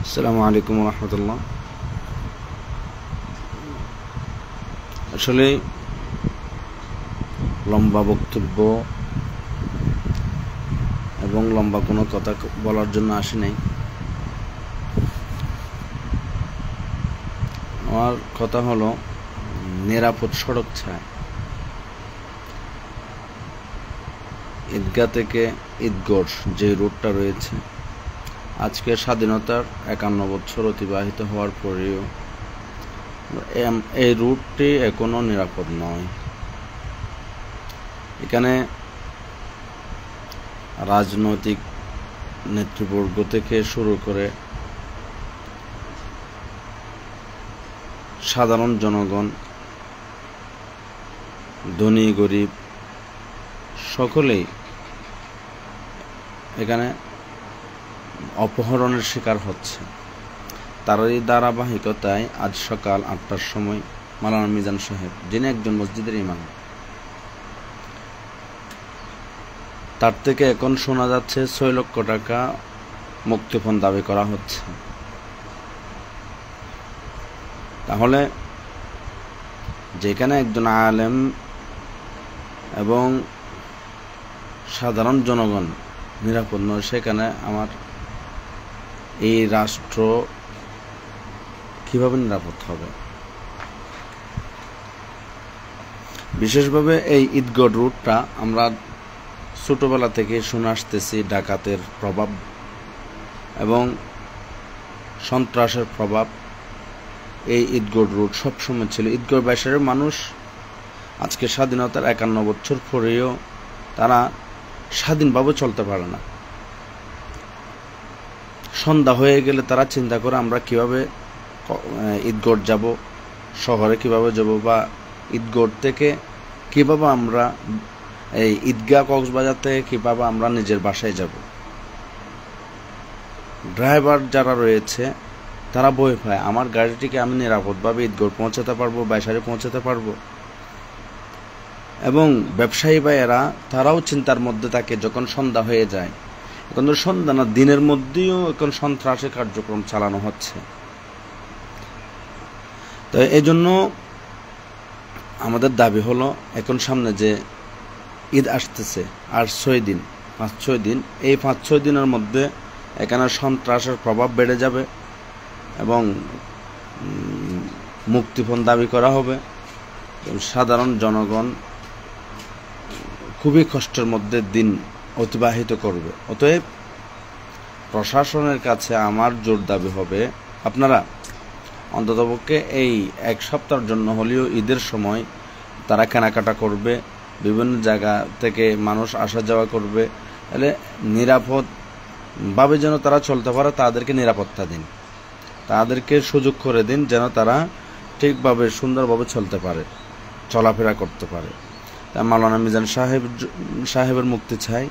আসসালামু আলাইকুম রহমতুল্লাহ। আসলে লম্বা বক্তব্য এবং লম্বা কোনো কথা বলার জন্য আসি নাই। আমার কথা হলো নিরাপদ সড়ক চাই। ঈদগাহ থেকে ঈদগড় যে রুটটা রয়েছে, আজকে স্বাধীনতার 51 বছর অতিবাহিত হওয়ার পরেও এই রুটটি এখনো নিরাপদ নয়। এখানে রাজনৈতিক নেতৃবর্গ থেকে শুরু করে সাধারণ জনগণ, ধনী গরিব সকলেই এখানে অপহরণের শিকার হচ্ছে। তারই ধারাবাহিকতায় আজ সকাল 8টার সময় মাওলানা মিজান সাহেব, যিনি একজন মসজিদের ইমাম, তার থেকে এখন শোনা যাচ্ছে 6 লক্ষ টাকা মুক্তিপণ দাবি করা হচ্ছে। তাহলে যেখানে একজন আলেম এবং সাধারণ জনগণ নিরাপদ নয়, সেখানে আমার এই রাষ্ট্র কিভাবে নিরাপদ হবে? বিশেষভাবে এই ঈদগড় রুটটা আমরা ছোটবেলা থেকে শুনে আসতেছি ডাকাতের প্রভাব এবং সন্ত্রাসের প্রভাব এই ঈদগড় রুট সবসময় ছিল। ঈদগড় বাইশারের মানুষ আজকে স্বাধীনতার 51 বছর পরেও তারা স্বাধীনভাবে চলতে পারে না। সন্ধ্যা হয়ে গেলে তারা চিন্তা করে আমরা কিভাবে ঈদগড় যাব, শহরে কিভাবে যাব, বা ঈদগড় থেকে কিভাবে আমরা এই ঈদগাহ কক্সবাজার থেকে কিভাবে আমরা নিজের বাসায় যাব। ড্রাইভার যারা রয়েছে তারা ভয় পায়, আমার গাড়িটিকে আমি নিরাপদভাবে ঈদগড় পৌঁছাতে পারবো, বাইশারে পৌঁছাতে পারবো। এবং ব্যবসায়ী ভাইয়েরা তারাও চিন্তার মধ্যে থাকে যখন সন্ধ্যা হয়ে যায়। এখন তো সন্ধ্যা না, দিনের মধ্যেও এখন সন্ত্রাসী কার্যক্রম চালানো হচ্ছে। তো এই জন্য আমাদের দাবি হলো, এখন সামনে যে ঈদ আসতেছে আর 5-6 দিন, এই 5-6 দিনের মধ্যে এখানে সন্ত্রাসের প্রভাব বেড়ে যাবে এবং মুক্তিপণ দাবি করা হবে। সাধারণ জনগণ খুবই কষ্টের মধ্যে দিন অতিবাহিত করবে। অতএব প্রশাসনের কাছে আমার জোর দাবি হবে, আপনারা অন্ততপক্ষে এই 1 সপ্তাহের জন্য হলেও ঈদের সময় তারা কেনাকাটা করবে, বিভিন্ন জায়গা থেকে মানুষ আসা যাওয়া করবে, তাহলে নিরাপদভাবে যেন তারা চলতে পারে, তাদেরকে নিরাপত্তা দিন, তাদেরকে সুযোগ করে দিন যেন তারা ঠিকভাবে সুন্দরভাবে চলতে পারে, চলাফেরা করতে পারে। তাই মাওলানা মিজান সাহেবের মুক্তি চাই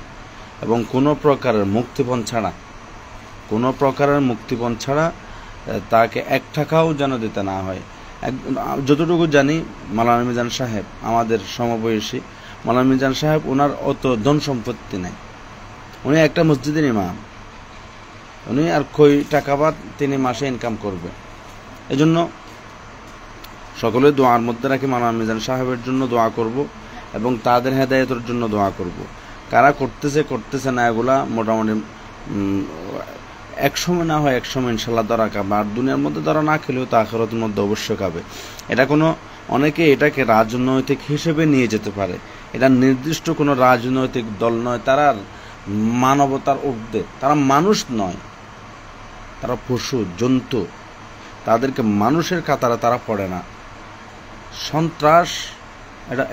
এবং কোনো প্রকারের মুক্তিপণ ছাড়া তাকে 1 টাকাও যেন দিতে না হয়। যতটুকু জানি মাওলানা মিজান সাহেব আমাদের সমবয়সী। মাওলানা মিজান সাহেব, ওনার অত ধন সম্পত্তি নাই, উনি একটা মসজিদের ইমাম, উনি আর কই টাকা বা তিনি মাসে ইনকাম করবে। এজন্য সকলে দোয়ার মধ্যে রাখি, মাওলানা মিজান সাহেবের জন্য দোয়া করব এবং তাদের হেদায়েতের জন্য দোয়া করব। কারা করতেছে না, এগুলা মোটামুটি 1 সময় না হয় 1 সময় ইনশাল্লাহ ধরা খাবে। আর দুনিয়ার মধ্যে ধরা না খেলেও তা আখিরাতের মধ্যে অবশ্যই খাবে। এটা অনেকে এটাকে রাজনৈতিক হিসেবে নিয়ে যেতে পারে। এটা নির্দিষ্ট কোনো রাজনৈতিক দল নয়, তারা মানবতার ঊর্ধ্বে, তারা মানুষ নয়, তারা পশু জন্তু, তাদেরকে মানুষের কাতারে তারা পড়ে না। সন্ত্রাস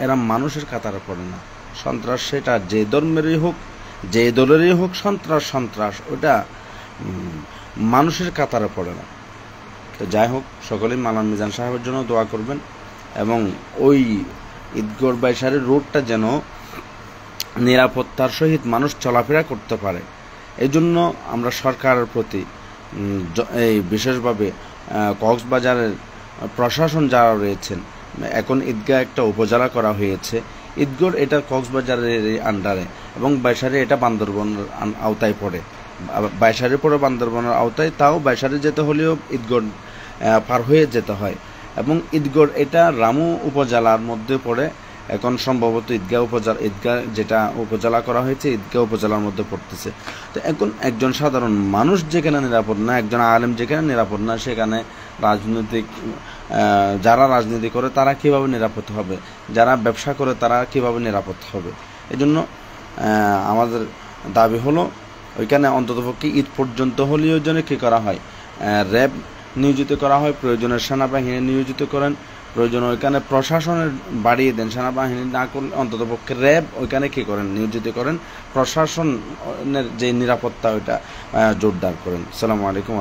এরা মানুষের কাতারে পড়ে না। সন্ত্রাস সেটা যে ধর্মেরই হোক, যে দলেরই হোক, সন্ত্রাস ওটা মানুষের কাতারে পড়ে না। তো যাই হোক, সকলেই মাওলানা মিজান সাহেবের জন্য দোয়া করবেন এবং ওই ঈদগড় বাইশারের রোডটা যেন নিরাপত্তার সহিত মানুষ চলাফেরা করতে পারে। এই জন্য আমরা সরকারের প্রতি এই বিশেষভাবে কক্সবাজারের প্রশাসন যারা রয়েছেন, এখন ঈদগাহ একটা উপজেলা করা হয়েছে, ঈদগড় এটা কক্সবাজারের আন্ডারে এবং বাইশারে এটা বান্দরবনের আওতায় পড়ে। বাইশারি পরে বান্দরবানের আওতায়, তাও বাইশারি যেতে হলেও ঈদগড় পার হয়ে যেতে হয়। এবং ঈদগড় এটা রামু উপজেলার মধ্যে পড়ে, এখন সম্ভবত ঈদগাহ যেটা উপজেলা করা হয়েছে ঈদগাহ উপজেলার মধ্যে পড়তেছে। তো এখন একজন সাধারণ মানুষ যেখানে নিরাপদ না, একজন আলেম যেখানে নিরাপদ না, সেখানে যারা রাজনীতি করে তারা কিভাবে নিরাপদ হবে, যারা ব্যবসা করে তারা কিভাবে নিরাপদ হবে? এজন্য আমাদের দাবি হলো ওইখানে অন্ততপক্ষে ঈদ পর্যন্ত হলেও যেন কী করা হয়, র্যাব নিয়োজিত করা হয়, প্রয়োজনে সেনাবাহিনী নিয়োজিত করেন, প্রয়োজন ওইখানে প্রশাসনের বাড়িয়ে দেন, সেনাবাহিনী না করলে অন্ততপক্ষে র্যাব ওইখানে কী করেন, নিয়োজিত করেন, প্রশাসনের যে নিরাপত্তা ওইটা জোরদার করেন। আসসালামু আলাইকুম।